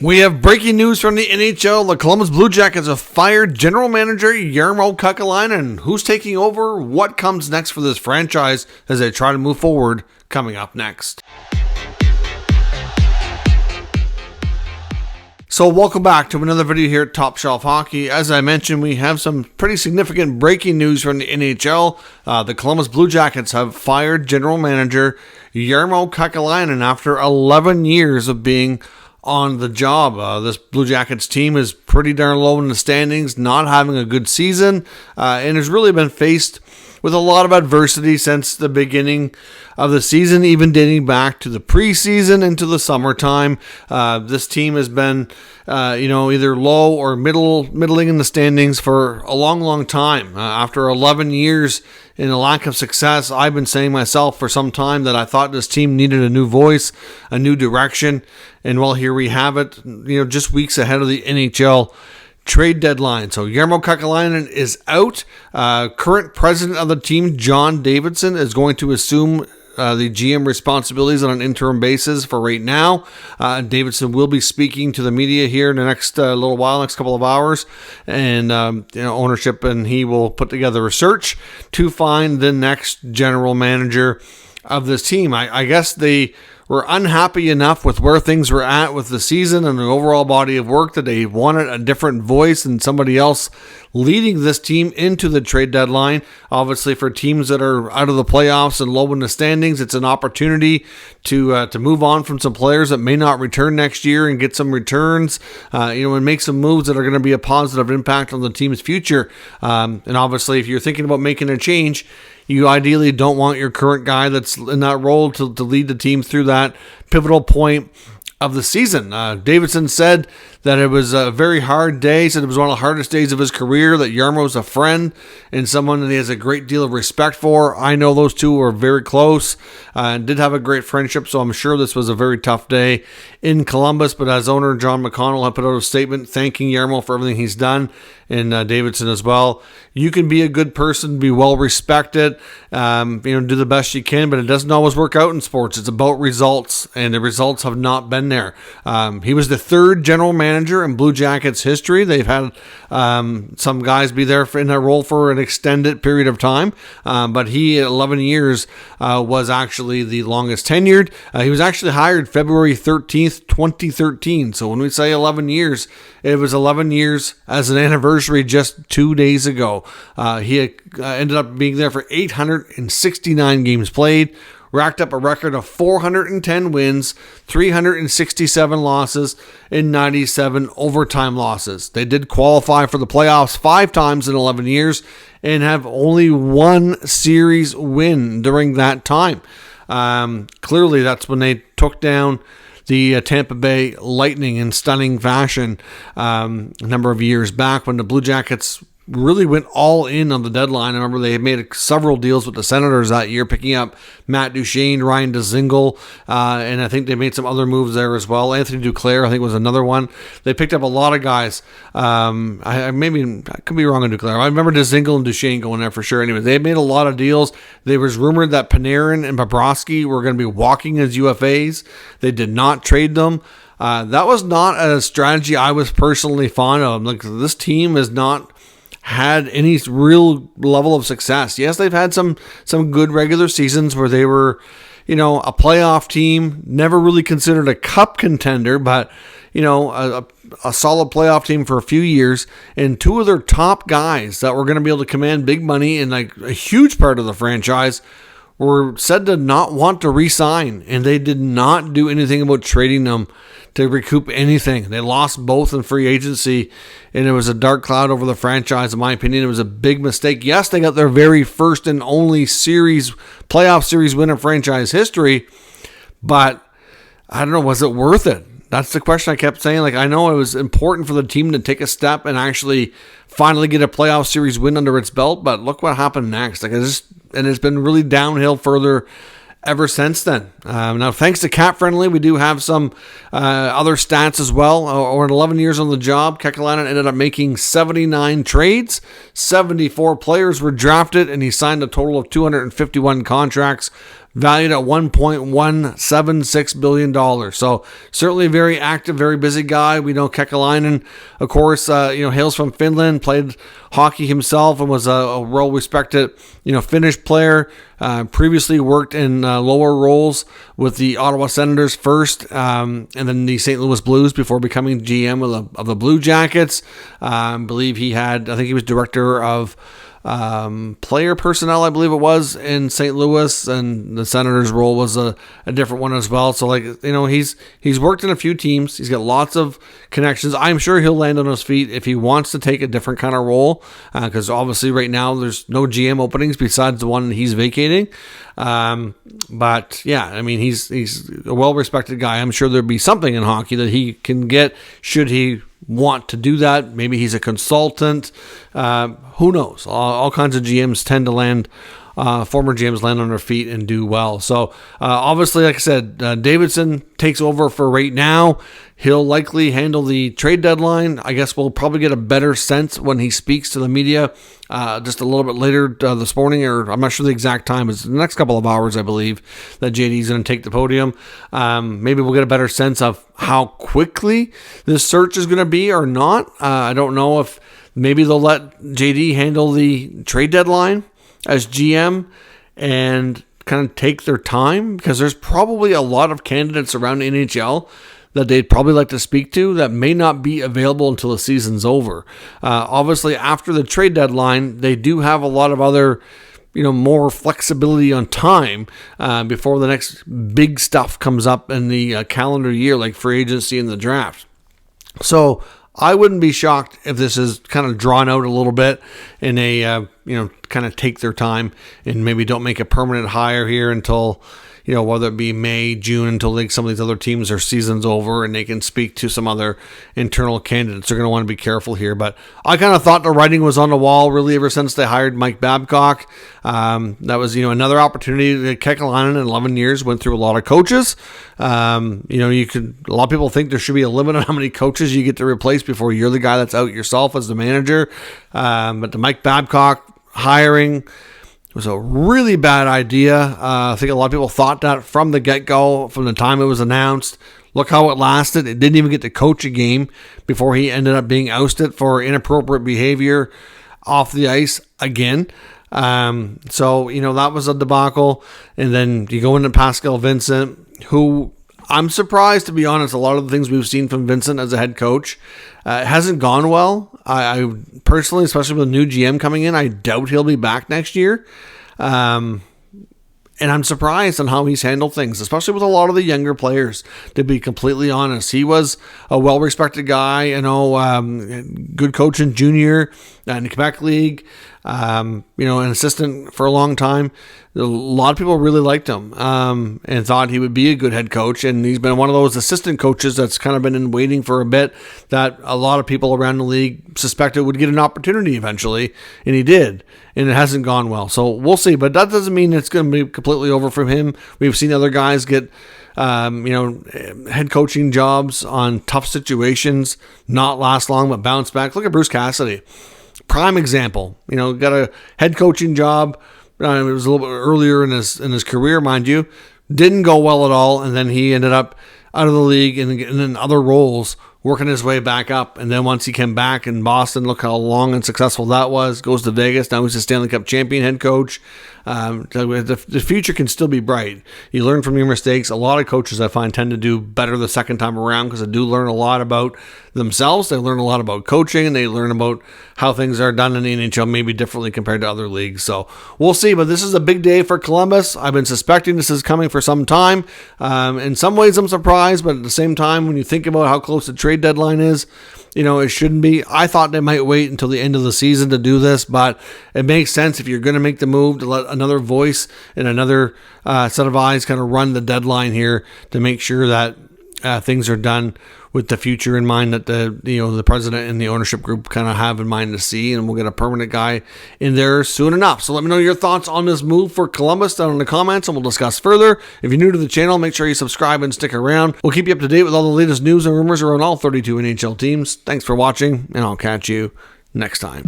We have breaking news from the NHL. The Columbus Blue Jackets have fired general manager Jarmo Kekalainen. Who's taking over? What comes next for this franchise as they try to move forward? Coming up next. So welcome back to another video here at Top Shelf Hockey. As I mentioned, we have some pretty significant breaking news from the NHL. The Columbus Blue Jackets have fired general manager Jarmo Kekalainen after 11 years of being on the job. This Blue Jackets team is pretty darn low in the standings, not having a good season, and has really been faced with a lot of adversity since the beginning of the season, even dating back to the preseason into the summertime. This team has been, either low or middling in the standings for a long time. After 11 years in a lack of success, I've been saying myself for some time that I thought this team needed a new voice, a new direction, and well, here we have it. Just weeks ahead of the NHL trade deadline. So Jarmo Kekalainen is out. Current president of the team, John Davidson, is going to assume the GM responsibilities on an interim basis for right now. Davidson will be speaking to the media here in the next little while, next couple of hours, and ownership, and he will put together a search to find the next general manager of this team. I guess they were unhappy enough with where things were at with the season and the overall body of work that they wanted a different voice and somebody else leading this team into the trade deadline. Obviously, for teams that are out of the playoffs and low in the standings, it's an opportunity to move on from some players that may not return next year and get some returns, and make some moves that are going to be a positive impact on the team's future. And obviously, if you're thinking about making a change, you ideally don't want your current guy that's in that role to lead the team through that pivotal point of the season. Davidson said that it was a very hard day, said it was one of the hardest days of his career, that Jarmo's a friend and someone that he has a great deal of respect for. I know those two were very close and did have a great friendship, so I'm sure this was a very tough day in Columbus. But as owner John McConnell had put out a statement thanking Jarmo for everything he's done, and Davidson as well. You can be a good person, be well respected, do the best you can, but it doesn't always work out in sports. It's about results, and the results have not been there. He was the third general manager in Blue Jackets history. They've had some guys be there in that role for an extended period of time, but he, at 11 years, was actually the longest tenured. He was actually hired February 13th, 2013. So when we say 11 years, it was 11 years as an anniversary just 2 days ago. He ended up being there for 869 games played, racked up a record of 410 wins, 367 losses, and 97 overtime losses. They did qualify for the playoffs 5 times in 11 years and have only one series win during that time. Clearly, that's when they took down the Tampa Bay Lightning in stunning fashion a number of years back when the Blue Jackets really went all in on the deadline. I remember they made several deals with the Senators that year, picking up Matt Duchene, Ryan Dzingel, and I think they made some other moves there as well. Anthony Duclair, I think, was another one. They picked up a lot of guys. I could be wrong on Duclair. I remember Dzingel and Duchene going there for sure. Anyway, they made a lot of deals. There was rumored that Panarin and Bobrovsky were going to be walking as UFAs. They did not trade them. That was not a strategy I was personally fond of. Like, this team has not had any real level of success. Yes, they've had some good regular seasons where they were, a playoff team, never really considered a cup contender, but, a solid playoff team for a few years, and 2 of their top guys that were going to be able to command big money and like a huge part of the franchise were said to not want to re-sign, and they did not do anything about trading them to recoup anything. They lost both in free agency, and it was a dark cloud over the franchise. In my opinion, it was a big mistake. Yes, they got their very first and only playoff series win in franchise history, but I don't know, was it worth it? That's the question I kept saying. Like, I know it was important for the team to take a step and actually finally get a playoff series win under its belt, but look what happened next. And it's been really downhill further ever since then. Now, thanks to Cap Friendly, we do have some other stats as well. Over 11 years on the job, Kekalainen ended up making 79 trades. 74 players were drafted, and he signed a total of 251 contracts. valued at $1.176 billion. So certainly a very active, very busy guy. We know Kekalainen, of course, hails from Finland, played hockey himself and was a well-respected, Finnish player. Previously worked in lower roles with the Ottawa Senators first, and then the St. Louis Blues before becoming GM of the Blue Jackets. I believe I think he was director of player personnel, I believe it was, in St. Louis, and the Senators' role was a different one as well. So, he's worked in a few teams. He's got lots of connections. I'm sure he'll land on his feet if he wants to take a different kind of role, because obviously right now there's no GM openings besides the one he's vacating. But yeah, he's a well-respected guy. I'm sure there'd be something in hockey that he can get should he want to do that. Maybe he's a consultant. Who knows? All kinds of GMs tend to land, former GMs land on their feet and do well. So obviously, like I said, Davidson takes over for right now. He'll likely handle the trade deadline. I guess we'll probably get a better sense when he speaks to the media just a little bit later this morning, or I'm not sure the exact time. It's the next couple of hours, I believe, that JD's going to take the podium. Maybe we'll get a better sense of how quickly this search is going to be or not. I don't know if maybe they'll let JD handle the trade deadline as GM and kind of take their time, because there's probably a lot of candidates around the NHL that they'd probably like to speak to that may not be available until the season's over. Obviously, after the trade deadline, they do have a lot of other, more flexibility on time before the next big stuff comes up in the calendar year, like free agency and the draft. So I wouldn't be shocked if this is kind of drawn out a little bit in a, kind of take their time and maybe don't make a permanent hire here until, whether it be May, June, until some of these other teams, their season's over and they can speak to some other internal candidates. They're going to want to be careful here. But I kind of thought the writing was on the wall really ever since they hired Mike Babcock. That was, another opportunity. Kekalainen in 11 years went through a lot of coaches. A lot of people think there should be a limit on how many coaches you get to replace before you're the guy that's out yourself as the manager. But the Mike Babcock hiring was a really bad idea. I think a lot of people thought that from the get-go, from the time it was announced. Look how it lasted. It didn't even get to coach a game before he ended up being ousted for inappropriate behavior off the ice again. So that was a debacle. And then you go into Pascal Vincent, who I'm surprised, to be honest, a lot of the things we've seen from Vincent as a head coach hasn't gone well. I personally, especially with a new GM coming in, I doubt he'll be back next year. And I'm surprised on how he's handled things, especially with a lot of the younger players, to be completely honest. He was a well-respected guy, good coach in junior in the Quebec League, an assistant for a long time. A lot of people really liked him and thought he would be a good head coach. And he's been one of those assistant coaches that's kind of been in waiting for a bit, that a lot of people around the league suspected would get an opportunity eventually. And he did. And it hasn't gone well. So we'll see. But that doesn't mean it's going to be completely over from him. We've seen other guys get head coaching jobs on tough situations, not last long, but bounce back. Look at Bruce Cassidy. Prime example. Got a head coaching job. It was a little bit earlier in his career, mind you. Didn't go well at all, and then he ended up out of the league and in other roles, working his way back up. And then once he came back in Boston, look how long and successful that was. Goes to Vegas. Now he's a Stanley Cup champion head coach. The future can still be bright. You learn from your mistakes. A lot of coaches, I find, tend to do better the second time around because they do learn a lot about themselves. They learn a lot about coaching, and they learn about how things are done in the NHL maybe differently compared to other leagues. So we'll see. But this is a big day for Columbus. I've been suspecting this is coming for some time. In some ways, I'm surprised, but at the same time, when you think about how close the trade deadline is, it shouldn't be. I thought they might wait until the end of the season to do this, but it makes sense if you're going to make the move to let another voice and another set of eyes kind of run the deadline here to make sure that things are done with the future in mind, that the president and the ownership group kind of have in mind to see, and we'll get a permanent guy in there soon enough. So let me know your thoughts on this move for Columbus down in the comments, and we'll discuss further. If you're new to the channel, make sure you subscribe and stick around. We'll keep you up to date with all the latest news and rumors around all 32 NHL teams. Thanks for watching, and I'll catch you next time.